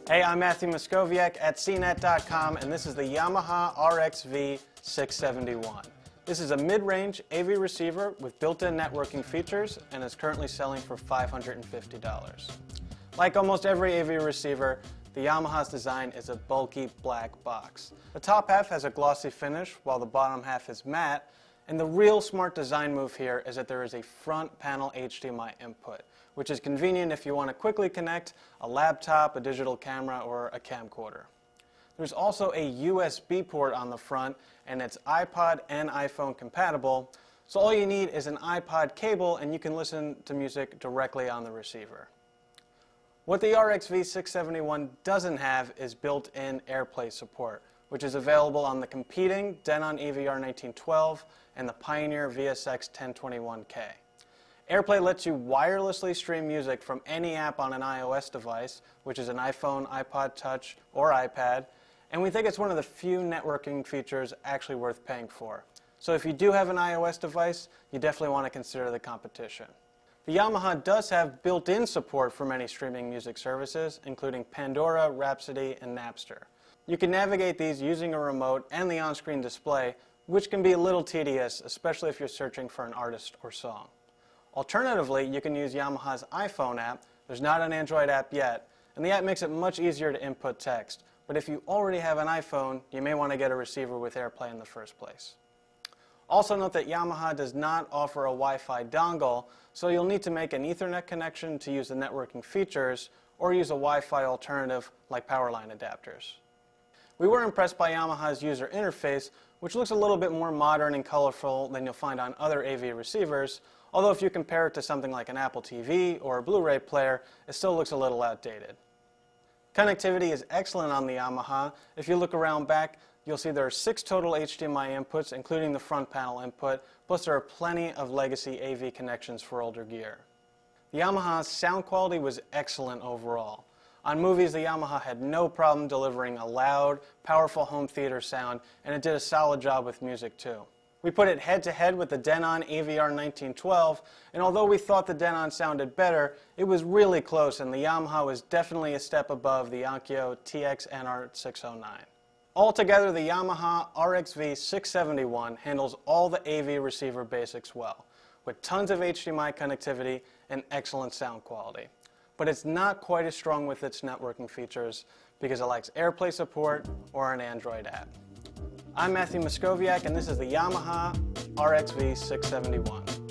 Hey, I'm Matthew Moscoviak at cnet.com, and this is the Yamaha RX-V671. This is a mid-range AV receiver with built-in networking features and is currently selling for $550. Like almost every AV receiver, the Yamaha's design is a bulky black box. The top half has a glossy finish while the bottom half is matte, and the real smart design move here is that there is a front panel HDMI input, which is convenient if you want to quickly connect a laptop, a digital camera, or a camcorder. There's also a USB port on the front, and it's iPod and iPhone compatible, so all you need is an iPod cable and you can listen to music directly on the receiver. What the RX-V671 doesn't have is built-in AirPlay support, which is available on the competing Denon EVR 1912 and the Pioneer VSX 1021K. AirPlay lets you wirelessly stream music from any app on an iOS device, which is an iPhone, iPod Touch, or iPad, and we think it's one of the few networking features actually worth paying for. So if you do have an iOS device, you definitely want to consider the competition. The Yamaha does have built-in support for many streaming music services, including Pandora, Rhapsody, and Napster. You can navigate these using a remote and the on-screen display, which can be a little tedious, especially if you're searching for an artist or song. Alternatively, you can use Yamaha's iPhone app. There's not an Android app yet, and the app makes it much easier to input text. But if you already have an iPhone, you may want to get a receiver with AirPlay in the first place. Also note that Yamaha does not offer a Wi-Fi dongle, so you'll need to make an Ethernet connection to use the networking features, or use a Wi-Fi alternative like power line adapters. We were impressed by Yamaha's user interface, which looks a little bit more modern and colorful than you'll find on other AV receivers, although if you compare it to something like an Apple TV or a Blu-ray player, it still looks a little outdated. Connectivity is excellent on the Yamaha. If you look around back, you'll see there are 6 total HDMI inputs, including the front panel input, plus there are plenty of legacy AV connections for older gear. The Yamaha's sound quality was excellent overall. On movies, the Yamaha had no problem delivering a loud, powerful home theater sound, and it did a solid job with music too. We put it head-to-head with the Denon EVR 1912, and although we thought the Denon sounded better, it was really close, and the Yamaha was definitely a step above the Onkyo TX-NR609. Altogether, the Yamaha RX-V671 handles all the AV receiver basics well, with tons of HDMI connectivity and excellent sound quality. But it's not quite as strong with its networking features because it lacks AirPlay support or an Android app. I'm Matthew Moscoviak, and this is the Yamaha RX-V671.